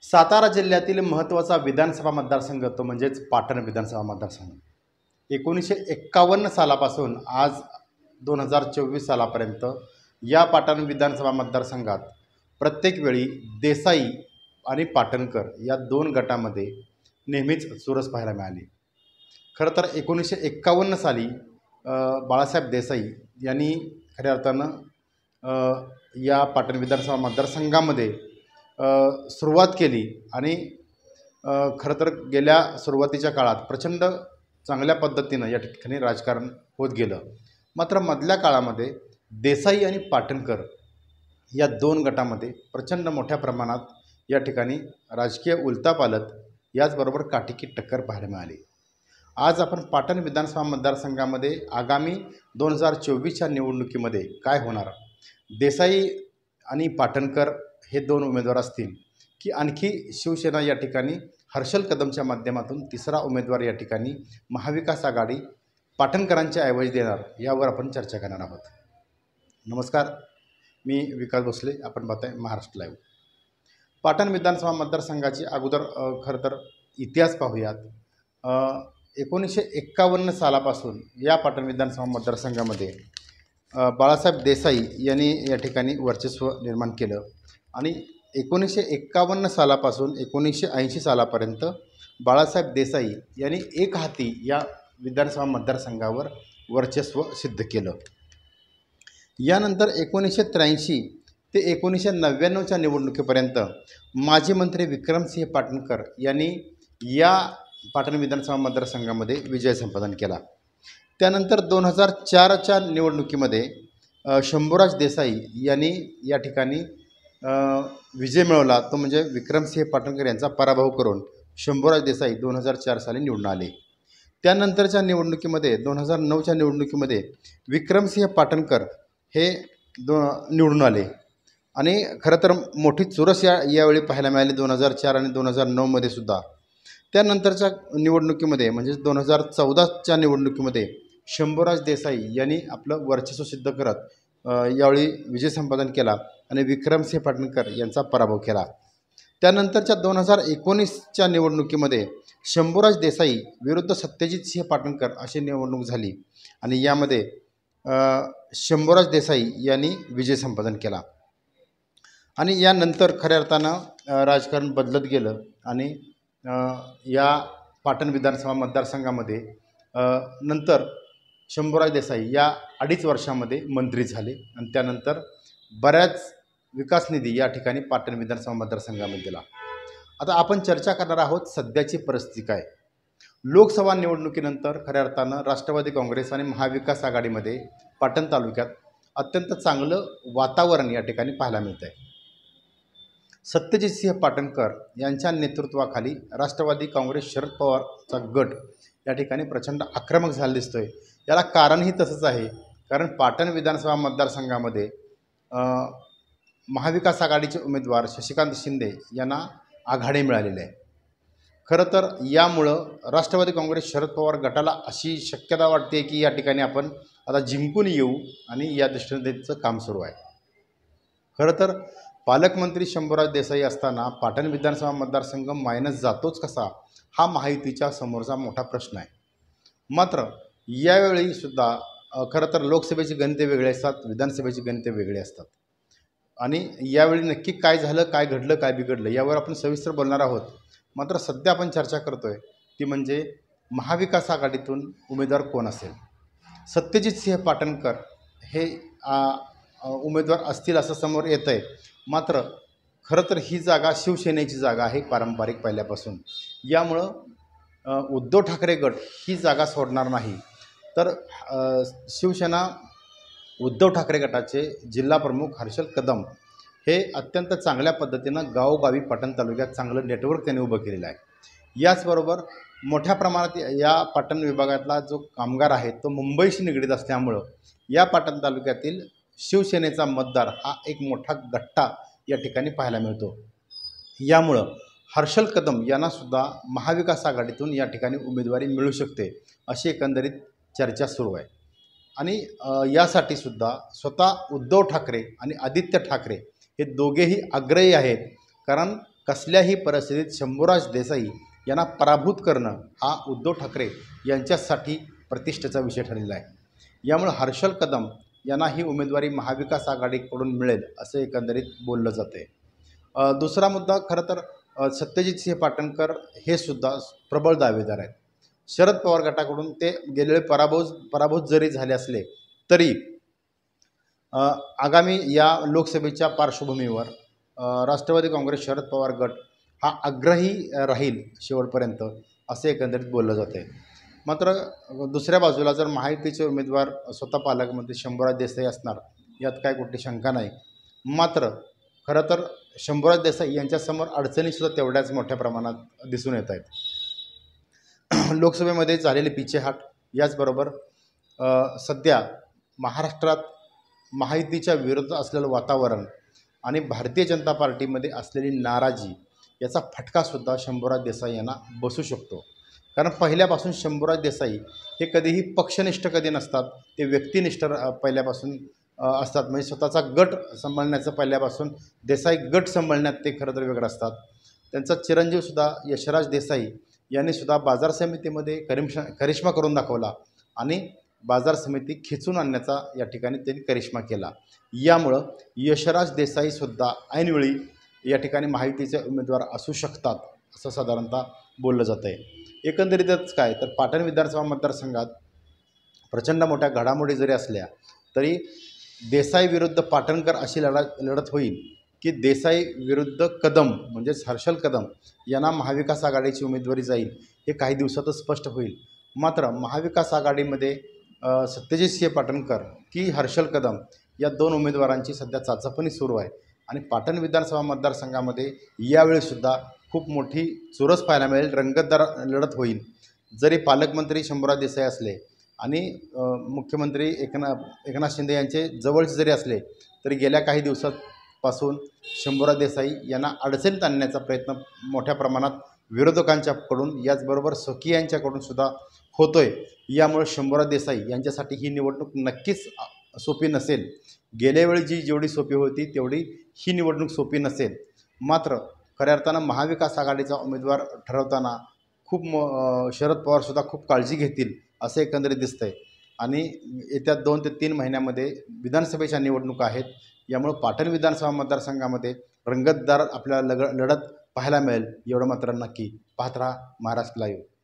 सातारा जिल्ह्यातील महत्त्वाचा विधानसभा मतदारसंघ तो म्हणजेच पाटण विधानसभा मतदारसंघ 1951 सालापासून आज 2024 सालापर्यंत या पाटण विधानसभा मतदारसंघात प्रत्येक वेळी देसाई आणि पाटणकर या दोन गटामध्ये नेहमीच चुरस पाहायला मिळाली। खरं तर 1951 साली बाळासाहेब देसाई यांनी खऱ्या अर्थानं या पाटण विधानसभा मतदारसंघामध्ये सुरुवात केली आणि खरं तर गेल्या सुरुवातीच्या काळात प्रचंड चांगल्या पद्धतीनं या ठिकाणी राजकारण होत गेलं। मात्र मधल्या काळामध्ये देसाई आणि पाटणकर या दोन गटामध्ये प्रचंड मोठ्या प्रमाणात या ठिकाणी राजकीय उलथापालथ याचबरोबर काटेकी टक्कर पाहायला मिळाली। आज आपण पाटण विधानसभा मतदारसंघामध्ये आगामी 2024च्या निवडणुकीमध्ये काय होणार, देसाई आणि पाटणकर हे दोन उमेदवार असतील की आणखी शिवसेना या ठिकाणी हर्षल कदमच्या माध्यमातून तिसरा उमेदवार या ठिकाणी महाविकास आघाडी पाटणकरांच्या ऐवजी देणार, यावर आपण चर्चा करणार आहोत। नमस्कार, मी विकास भोसले, आपण पाहताय महाराष्ट्र लाईव्ह। पाटण विधानसभा मतदारसंघाची अगोदर खरं तर इतिहास पाहूयात। 1951 सालापासून या पाटण विधानसभा मतदारसंघामध्ये बाळासाहेब देसाई यांनी या ठिकाणी वर्चस्व निर्माण केलं आणि 1951 सालापासून 1980 सालापर्यंत बाळासाहेब देसाई यांनी एक हाती या विधानसभा मतदारसंघावर वर्चस्व सिद्ध केलं। यानंतर 1983 ते 1999च्या निवडणुकीपर्यंत माजी मंत्री विक्रमसिंह पाटणकर यांनी या पाटण विधानसभा मतदारसंघामध्ये विजय संपादन केला। त्यानंतर 2004च्या निवडणुकीमध्ये शंभूराज देसाई यांनी या ठिकाणी विजय मिळवला, तो म्हणजे विक्रमसिंह पाटणकर यांचा पराभव करून शंभूराज देसाई 2004 साली निवडून आले। त्यानंतरच्या निवडणुकीमध्ये 2009च्या निवडणुकीमध्ये विक्रमसिंह पाटणकर हे निवडून आले आणि खरं तर मोठी चुरस यावेळी पाहायला मिळाली 2004 आणि 2009मध्ये सुद्धा। त्यानंतरच्या निवडणुकीमध्ये म्हणजे 2014च्या निवडणुकीमध्ये शंभूराज देसाई यांनी आपलं वर्चस्व सिद्ध करत यावेळी विजय संपादन केला आणि विक्रमसिंह पाटणकर यांचा पराभव केला। त्यानंतरच्या 2019च्या निवडणुकीमध्ये शंभूराज देसाई विरुद्ध सत्यजित सिंह पाटणकर अशी निवडणूक झाली आणि यामध्ये शंभूराज देसाई यांनी विजय संपादन केला आणि यानंतर खऱ्या अर्थानं राजकारण बदलत गेलं आणि या पाटण विधानसभा मतदारसंघामध्ये नंतर शंभूराज देसाई या 2.5 वर्षामध्ये मंत्री झाले आणि त्यानंतर बऱ्याच विकास निधी या ठिकाणी पाटण विधानसभा मतदारसंघामध्ये दिला। आता आपण चर्चा करणार आहोत सध्याची परिस्थिती काय। लोकसभा निवडणुकीनंतर खऱ्या अर्थानं राष्ट्रवादी काँग्रेस आणि महाविकास आघाडीमध्ये पाटण तालुक्यात अत्यंत चांगलं वातावरण या ठिकाणी पाहायला मिळतं आहे। सत्यजित सिंह पाटणकर यांच्या नेतृत्वाखाली राष्ट्रवादी काँग्रेस शरद पवारचा गट या ठिकाणी प्रचंड आक्रमक झाला दिसतोय। याला कारणही तसंच आहे, कारण पाटण विधानसभा मतदारसंघामध्ये महाविकास आघाडीचे उमेदवार शशिकांत शिंदे यांना आघाडी मिळालेली आहे। खरं तर यामुळं राष्ट्रवादी काँग्रेस शरद पवार गटाला अशी शक्यता वाटते की या ठिकाणी आपण आता जिंकून येऊ आणि या दृष्टीने त्यांचं काम सुरू आहे। खरं तर पालकमंत्री शंभूराज देसाई असताना पाटण विधानसभा मतदारसंघ मायनस जातोच कसा, हा महायुतीच्या समोरचा मोठा प्रश्न आहे। मात्र यावेळी सुद्धा खरं तर लोकसभेची गणिते वेगळी असतात, विधानसभेची गणिते वेगळी असतात आणि यावेळी नक्की काय झालं, काय घडलं, काय बिघडलं यावर आपण सविस्तर बोलणार आहोत। मात्र सध्या आपण चर्चा करतोय ती म्हणजे महाविकास आघाडीतून उमेदवार कोण असेल। सत्यजित सिंह पाटणकर हे उमेदवार असतील असं समोर येतं आहे। मात्र खरं तर ही जागा शिवसेनेची जागा आहे पारंपरिक पहिल्यापासून, यामुळं उद्धव ठाकरे गट ही जागा सोडणार नाही। तर शिवसेना उद्धव ठाकरे गटाचे जिल्हा प्रमुख हर्षल कदम हे अत्यंत चांगल्या पद्धतीनं गावोगावी पाटण तालुक्यात चांगलं नेटवर्क त्यांनी उभं केलेलं आहे। याचबरोबर मोठ्या प्रमाणात या पाटण विभागातला जो कामगार आहे तो मुंबईशी निगडीत असल्यामुळं या पाटण तालुक्यातील शिवसेनेचा मतदार हा एक मोठा गट्टा या ठिकाणी पाहायला मिळतो। यामुळं हर्षल कदम यांनासुद्धा महाविकास आघाडीतून या ठिकाणी उमेदवारी मिळू शकते अशी एकंदरीत चर्चा सुरू आहे आणि यासाठी सुद्धा स्वतः उद्धव ठाकरे आणि आदित्य ठाकरे हे दोघेही आग्रही आहेत, कारण कसल्याही परिस्थितीत शंभूराज देसाई यांना पराभूत करणं हा उद्धव ठाकरे यांच्यासाठी प्रतिष्ठेचा विषय ठरलेला आहे. यामुळे हर्षल कदम यांना ही उमेदवारी महाविकास आघाडीकडून मिळेल असं एकंदरीत बोललं जातं आहे. दुसरा मुद्दा खरं तर सत्यजित सिंह पाटणकर हे सुद्धा प्रबळ दावेदार आहेत. शरद पवार गटाकडून ते गेलेले पराभूत जरी झाले असले तरी आगामी या लोकसभेच्या पार्श्वभूमीवर राष्ट्रवादी काँग्रेस शरद पवार गट हा आग्रही राहील शेवटपर्यंत असे एकंदरीत बोललं जाते. मात्र दुसऱ्या बाजूला जर महायुतीचे उमेदवार स्वतः पालकमंत्री शंभूराज देसाई असणार यात काय कुठली शंका नाही. मात्र खरं तर शंभूराज देसाई यांच्यासमोर अडचणीसुद्धा तेवढ्याच मोठ्या प्रमाणात दिसून येत आहेत. लोकसभेमध्ये झालेली पिछेहाट याचबरोबर सध्या महाराष्ट्रात महायुतीच्या विरोधात असलेलं वातावरण आणि भारतीय जनता पार्टीमध्ये असलेली नाराजी याचा फटकासुद्धा शंभूराज देसाई यांना बसू शकतो. कारण पहिल्यापासून शंभूराज देसाई हे कधीही पक्षनिष्ठ कधी नसतात, ते व्यक्तिनिष्ठ पहिल्यापासून असतात. म्हणजे स्वतःचा गट सांभाळण्याचं पहिल्यापासून देसाई गट सांभाळण्यात ते खरं तर वेगळं असतात. त्यांचा चिरंजीवसुद्धा यशराज देसाई यांनीसुद्धा बाजार समितीमध्ये करिश्मा करून दाखवला आणि बाजार समिती खेचून आणण्याचा या ठिकाणी त्यांनी करिश्मा केला. यामुळं यशराज देसाईसुद्धा ऐनवेळी या ठिकाणी महायुतीचे उमेदवार असू शकतात असं साधारणतः बोललं जातं आहे. एकंदरीतच काय तर पाटण विधानसभा मतदारसंघात प्रचंड मोठ्या घडामोडी जरी असल्या तरी देसाई विरुद्ध पाटणकर अशी लढत होईल की देसाई विरुद्ध कदम म्हणजेच हर्षल कदम यांना महाविकास आघाडीची उमेदवारी जाईल हे काही दिवसातच स्पष्ट होईल. मात्र महाविकास आघाडीमध्ये सत्यजित सिंह पाटणकर की हर्षल कदम या दोन उमेदवारांची सध्या चाचपणी सुरू आहे आणि पाटण विधानसभा मतदारसंघामध्ये यावेळीसुद्धा खूप मोठी चुरस पाहायला मिळेल, रंगतदार लढत होईल. जरी पालकमंत्री शंभूराज देसाई असले आणि मुख्यमंत्री एकनाथ शिंदे यांचे जवळचे जरी असले तरी गेल्या काही दिवसांपासून शंभूराज देसाई यांना अडचणीत आणण्याचा प्रयत्न मोठ्या प्रमाणात विरोधकांच्याकडून याचबरोबर स्वकीयांच्याकडून सुद्धा होतोय. यामुळे शंभूराज देसाई यांच्यासाठी ही निवडणूक नक्कीच सोपी नसेल. गेल्या वेळी जेवढी सोपी होती तेवढी ही निवडणूक सोपी नसेल. मात्र खऱ्या अर्थानं महाविकास आघाडीचा उमेदवार ठरवताना शरद पवारसुद्धा खूप काळजी घेतील असं एकंदरीत दिसतंय. आणि येत्या 2 ते 3 महिन्यामध्ये विधानसभेच्या निवडणुका आहेत. यामुळे पाटण विधानसभा मतदारसंघामध्ये रंगतदार आपल्याला लढत पाहायला मिळेल एवढं मात्र नक्की. पाहत राहा महाराष्ट्र लाईव्ह.